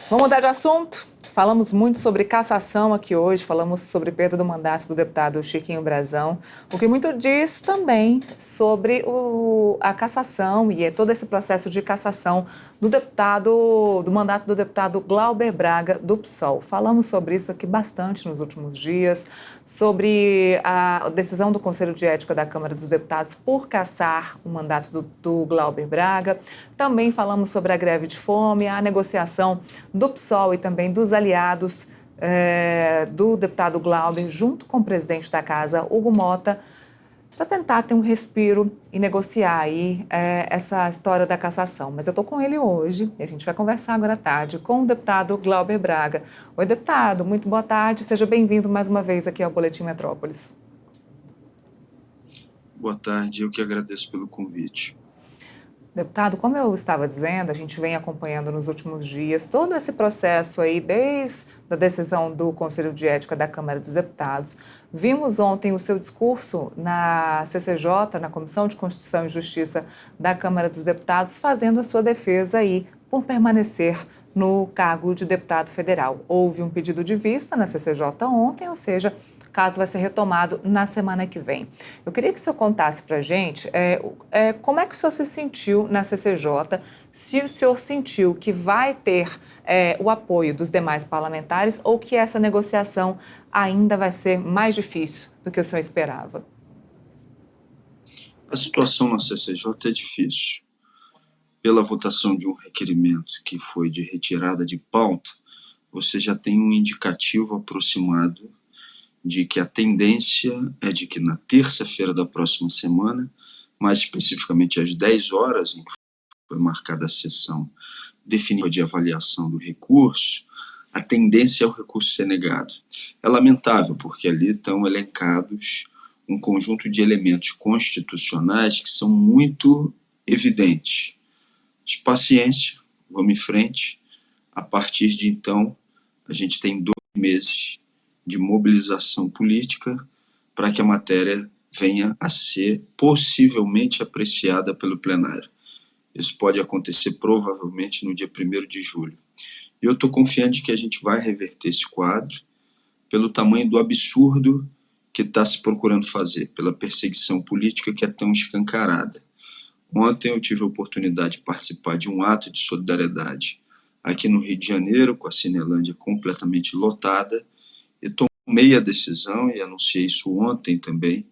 Vamos mudar de assunto? Falamos muito sobre cassação aqui hoje, falamos sobre perda do mandato do deputado Chiquinho Brazão, o que muito diz também sobre a cassação e todo esse processo de cassação do mandato do deputado Glauber Braga, do PSOL. Falamos sobre isso aqui bastante nos últimos dias, sobre a decisão do Conselho de Ética da Câmara dos Deputados por cassar o mandato do Glauber Braga. Também falamos sobre a greve de fome, a negociação do PSOL e também dos aliados do deputado Glauber, junto com o presidente da casa, Hugo Motta, para tentar ter um respiro e negociar aí essa história da cassação. Mas eu estou com ele hoje e a gente vai conversar agora à tarde com o deputado Glauber Braga. Oi, deputado, muito boa tarde, seja bem-vindo mais uma vez aqui ao Boletim Metrópolis. Boa tarde, eu que agradeço pelo convite. Deputado, como eu estava dizendo, a gente vem acompanhando nos últimos dias todo esse processo aí, desde a decisão do Conselho de Ética da Câmara dos Deputados. Vimos ontem o seu discurso na CCJ, na Comissão de Constituição e Justiça da Câmara dos Deputados, fazendo a sua defesa aí por permanecer no cargo de deputado federal. Houve um pedido de vista na CCJ ontem, ou seja, o caso vai ser retomado na semana que vem. Eu queria que o senhor contasse para a gente como é que o senhor se sentiu na CCJ, se o senhor sentiu que vai ter o apoio dos demais parlamentares ou que essa negociação ainda vai ser mais difícil do que o senhor esperava. A situação na CCJ é difícil. Pela votação de um requerimento que foi de retirada de pauta, você já tem um indicativo aproximado de que a tendência é de que na terça-feira da próxima semana, mais especificamente às 10 horas, em que foi marcada a sessão definitiva de avaliação do recurso, a tendência é o recurso ser negado. É lamentável, porque ali estão elencados um conjunto de elementos constitucionais que são muito evidentes. De paciência, vamos em frente. A partir de então, a gente tem 2 meses de mobilização política para que a matéria venha a ser possivelmente apreciada pelo plenário. Isso pode acontecer provavelmente no dia 1º de julho. E eu estou confiante que a gente vai reverter esse quadro pelo tamanho do absurdo que está se procurando fazer, pela perseguição política que é tão escancarada. Ontem eu tive a oportunidade de participar de um ato de solidariedade aqui no Rio de Janeiro, com a Cinelândia completamente lotada, e tomei a decisão, e anunciei isso ontem também,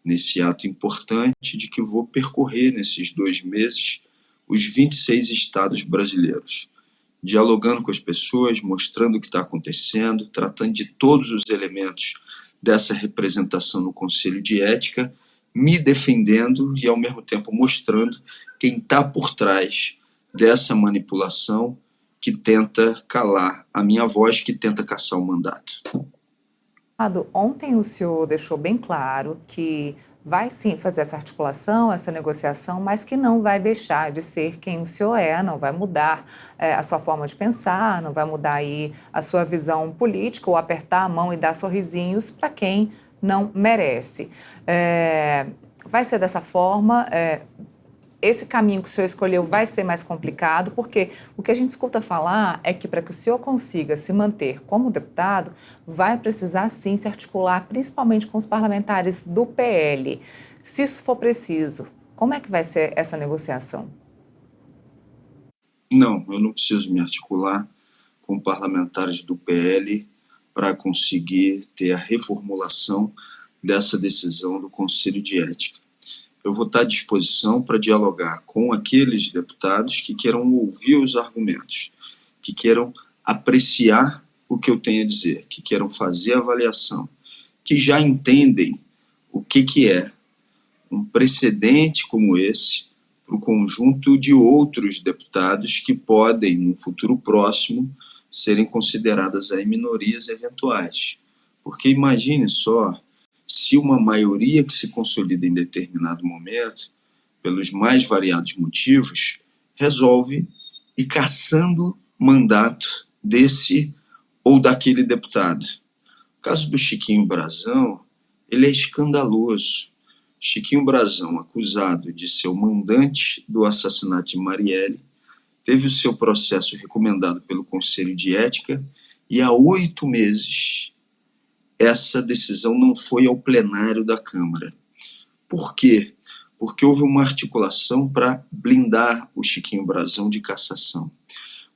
nesse ato importante, de que vou percorrer nesses 2 meses os 26 estados brasileiros, dialogando com as pessoas, mostrando o que está acontecendo, tratando de todos os elementos dessa representação no Conselho de Ética, me defendendo e, ao mesmo tempo, mostrando quem está por trás dessa manipulação que tenta calar a minha voz, que tenta caçar o mandato. Ontem o senhor deixou bem claro que vai sim fazer essa articulação, essa negociação, mas que não vai deixar de ser quem o senhor é, não vai mudar a sua forma de pensar, não vai mudar aí a sua visão política ou apertar a mão e dar sorrisinhos para quem não merece. Vai ser dessa forma. Esse caminho que o senhor escolheu vai ser mais complicado, porque o que a gente escuta falar é que para que o senhor consiga se manter como deputado, vai precisar sim se articular, principalmente com os parlamentares do PL. Se isso for preciso, como é que vai ser essa negociação? Não, eu não preciso me articular com parlamentares do PL para conseguir ter a reformulação dessa decisão do Conselho de Ética. Eu vou estar à disposição para dialogar com aqueles deputados que queiram ouvir os argumentos, que queiram apreciar o que eu tenho a dizer, que queiram fazer a avaliação, que já entendem o que é um precedente como esse para o conjunto de outros deputados que podem, no futuro próximo, serem consideradas aí minorias eventuais. Porque imagine só, se uma maioria que se consolida em determinado momento, pelos mais variados motivos, resolve ir caçando mandato desse ou daquele deputado. O caso do Chiquinho Brazão, ele é escandaloso. Chiquinho Brazão, acusado de ser o mandante do assassinato de Marielle, teve o seu processo recomendado pelo Conselho de Ética e há 8 meses essa decisão não foi ao plenário da Câmara. Por quê? Porque houve uma articulação para blindar o Chiquinho Brazão de cassação.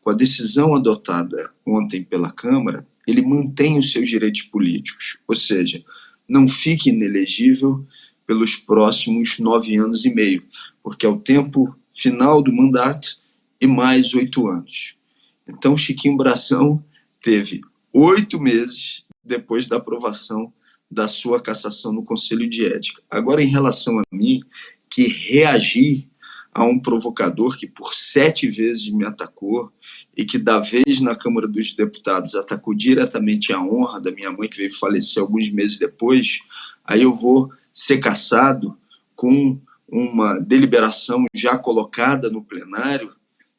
Com a decisão adotada ontem pela Câmara, ele mantém os seus direitos políticos, ou seja, não fica inelegível pelos próximos 9 anos e meio, porque é o tempo final do mandato e mais 8 anos. Então, Chiquinho Brazão teve 8 meses depois da aprovação da sua cassação no Conselho de Ética. Agora, em relação a mim, que reagi a um provocador que por 7 vezes me atacou e que da vez na Câmara dos Deputados atacou diretamente a honra da minha mãe, que veio falecer alguns meses depois, aí eu vou ser cassado com uma deliberação já colocada no plenário.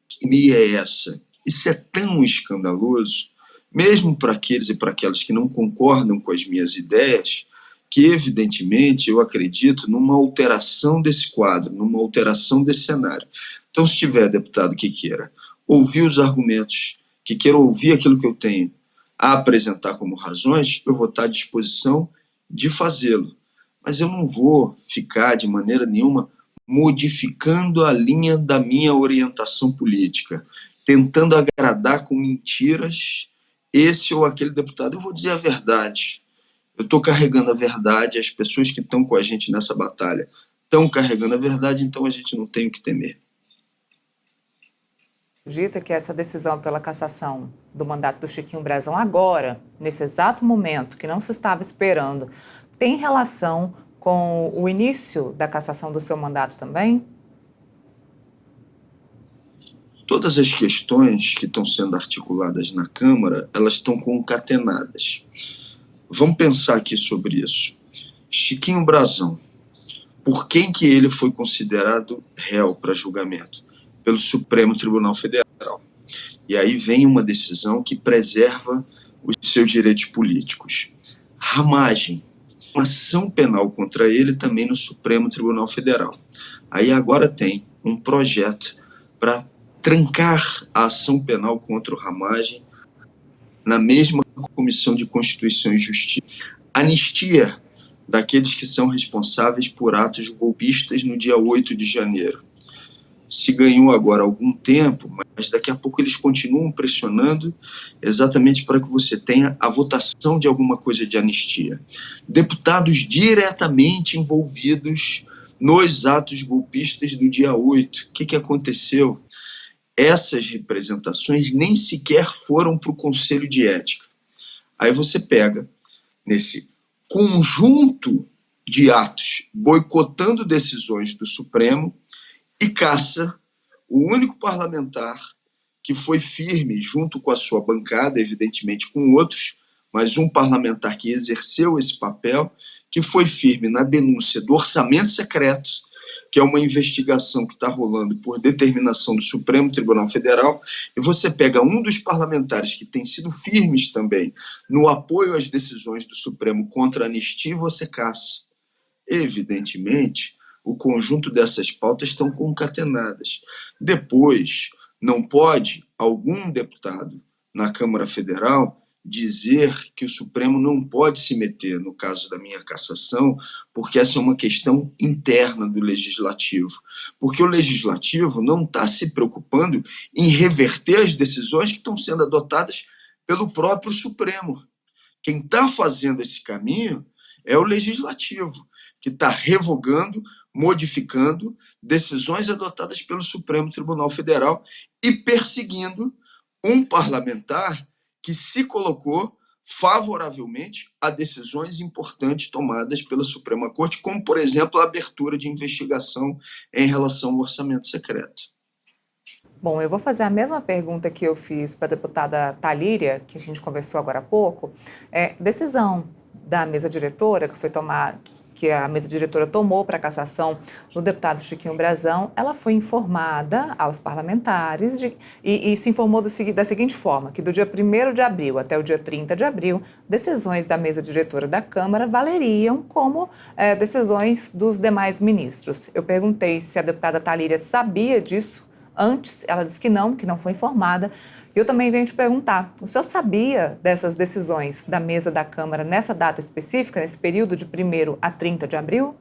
Que me é essa? Isso é tão escandaloso, mesmo para aqueles e para aquelas que não concordam com as minhas ideias, que, evidentemente, eu acredito numa alteração desse quadro, numa alteração desse cenário. Então, se tiver deputado que queira ouvir os argumentos, que queira ouvir aquilo que eu tenho a apresentar como razões, eu vou estar à disposição de fazê-lo. Mas eu não vou ficar, de maneira nenhuma, modificando a linha da minha orientação política, tentando agradar com mentiras esse ou aquele deputado. Eu vou dizer a verdade. Eu estou carregando a verdade, as pessoas que estão com a gente nessa batalha estão carregando a verdade, então a gente não tem o que temer. Acredita que essa decisão pela cassação do mandato do Chiquinho Brazão agora, nesse exato momento, que não se estava esperando, tem relação com o início da cassação do seu mandato também? Todas as questões que estão sendo articuladas na Câmara, elas estão concatenadas. Vamos pensar aqui sobre isso. Chiquinho Brazão, por quem que ele foi considerado réu para julgamento? Pelo Supremo Tribunal Federal. E aí vem uma decisão que preserva os seus direitos políticos. Ramagem, uma ação penal contra ele também no Supremo Tribunal Federal. Aí agora tem um projeto para trancar a ação penal contra o Ramagem na mesma Comissão de Constituição e Justiça. Anistia daqueles que são responsáveis por atos golpistas no dia 8 de janeiro. Se ganhou agora algum tempo, mas daqui a pouco eles continuam pressionando exatamente para que você tenha a votação de alguma coisa de anistia. Deputados diretamente envolvidos nos atos golpistas do dia 8. O que aconteceu? Essas representações nem sequer foram para o Conselho de Ética. Aí você pega nesse conjunto de atos boicotando decisões do Supremo e caça o único parlamentar que foi firme junto com a sua bancada, evidentemente com outros, mas um parlamentar que exerceu esse papel, que foi firme na denúncia do orçamento secreto, que é uma investigação que está rolando por determinação do Supremo Tribunal Federal, e você pega um dos parlamentares que tem sido firmes também no apoio às decisões do Supremo contra a anistia, e você caça. Evidentemente, o conjunto dessas pautas estão concatenadas. Depois, não pode algum deputado na Câmara Federal dizer que o Supremo não pode se meter, no caso da minha cassação, porque essa é uma questão interna do Legislativo. Porque o Legislativo não está se preocupando em reverter as decisões que estão sendo adotadas pelo próprio Supremo. Quem está fazendo esse caminho é o Legislativo, que está revogando, modificando decisões adotadas pelo Supremo Tribunal Federal e perseguindo um parlamentar que se colocou favoravelmente a decisões importantes tomadas pela Suprema Corte, como, por exemplo, a abertura de investigação em relação ao orçamento secreto. Bom, eu vou fazer a mesma pergunta que eu fiz para a deputada Talíria, que a gente conversou agora há pouco. Decisão da mesa diretora, que a mesa diretora tomou para a cassação do deputado Chiquinho Brazão, ela foi informada aos parlamentares e se informou da seguinte forma, que do dia 1º de abril até o dia 30 de abril, decisões da mesa diretora da Câmara valeriam como decisões dos demais ministros. Eu perguntei se a deputada Talíria sabia disso Antes, ela disse que não foi informada. E eu também venho te perguntar, o senhor sabia dessas decisões da mesa da Câmara nessa data específica, nesse período de 1º a 30 de abril?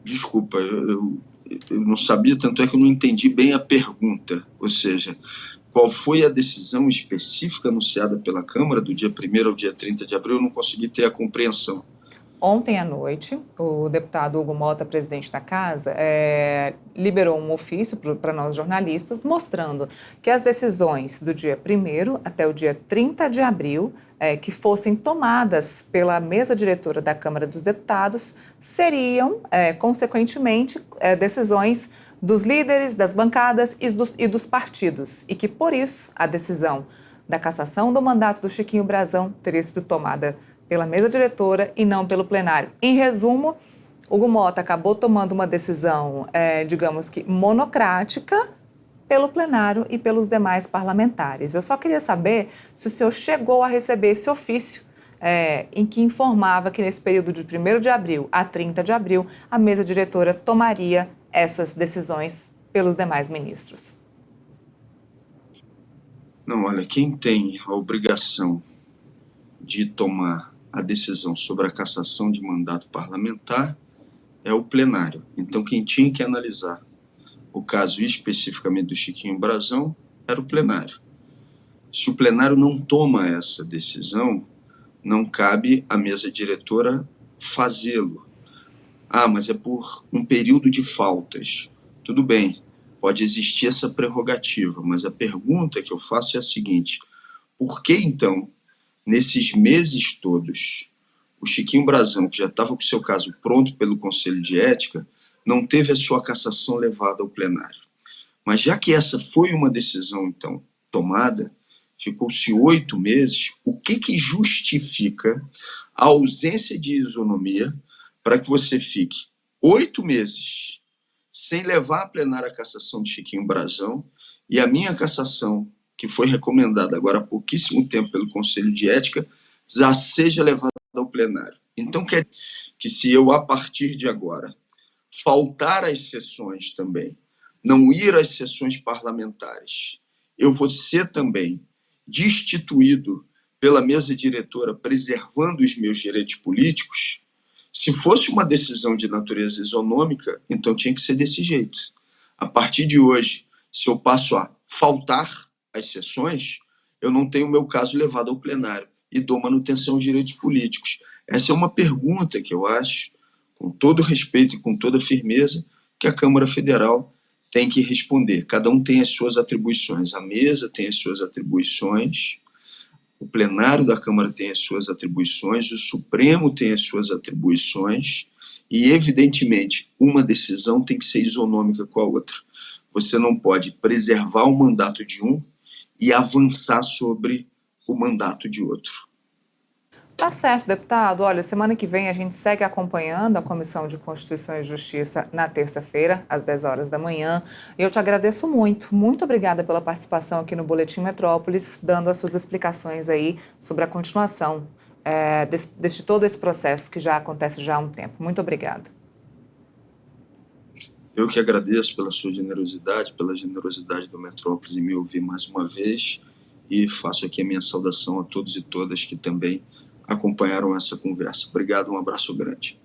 Desculpa, eu não sabia, tanto é que eu não entendi bem a pergunta. Ou seja, qual foi a decisão específica anunciada pela Câmara do dia 1º ao dia 30 de abril? Eu não consegui ter a compreensão. Ontem à noite, o deputado Hugo Mota, presidente da Casa, liberou um ofício para nós jornalistas mostrando que as decisões do dia 1º até o dia 30 de abril, que fossem tomadas pela mesa diretora da Câmara dos Deputados, seriam, consequentemente, decisões dos líderes, das bancadas e dos partidos, e que, por isso, a decisão da cassação do mandato do Chiquinho Brazão teria sido tomada pela mesa diretora e não pelo plenário. Em resumo, Hugo Mota acabou tomando uma decisão, digamos que monocrática, pelo plenário e pelos demais parlamentares. Eu só queria saber se o senhor chegou a receber esse ofício em que informava que nesse período de 1º de abril a 30 de abril, a mesa diretora tomaria essas decisões pelos demais ministros. Não, olha, quem tem a obrigação de tomar a decisão sobre a cassação de mandato parlamentar é o plenário. Então, quem tinha que analisar o caso especificamente do Chiquinho Brazão era o plenário. Se o plenário não toma essa decisão, não cabe à mesa diretora fazê-lo. Ah, mas é por um período de faltas. Tudo bem, pode existir essa prerrogativa, mas a pergunta que eu faço é a seguinte: por que então, nesses meses todos, o Chiquinho Brazão, que já estava com o seu caso pronto pelo Conselho de Ética, não teve a sua cassação levada ao plenário? Mas já que essa foi uma decisão, então, tomada, ficou-se 8 meses, o que justifica a ausência de isonomia para que você fique 8 meses sem levar a plenário a cassação de Chiquinho Brazão e a minha cassação, que foi recomendada agora há pouquíssimo tempo pelo Conselho de Ética, já seja levada ao plenário? Então, quer dizer que se eu, a partir de agora, faltar às sessões também, não ir às sessões parlamentares, eu vou ser também destituído pela mesa diretora, preservando os meus direitos políticos? Se fosse uma decisão de natureza isonômica, então tinha que ser desse jeito. A partir de hoje, se eu passo a faltar às sessões, eu não tenho o meu caso levado ao plenário e dou manutenção aos direitos políticos. Essa é uma pergunta que eu acho, com todo respeito e com toda firmeza, que a Câmara Federal tem que responder. Cada um tem as suas atribuições. A mesa tem as suas atribuições, o plenário da Câmara tem as suas atribuições, o Supremo tem as suas atribuições e, evidentemente, uma decisão tem que ser isonômica com a outra. Você não pode preservar o mandato de um e avançar sobre o mandato de outro. Tá certo, deputado. Olha, semana que vem a gente segue acompanhando a Comissão de Constituição e Justiça na terça-feira, às 10 horas da manhã. E eu te agradeço muito. Muito obrigada pela participação aqui no Boletim Metrópolis, dando as suas explicações aí sobre a continuação de todo esse processo que já acontece já há um tempo. Muito obrigada. Eu que agradeço pela sua generosidade, pela generosidade do Metrópolis em me ouvir mais uma vez, e faço aqui a minha saudação a todos e todas que também acompanharam essa conversa. Obrigado, um abraço grande.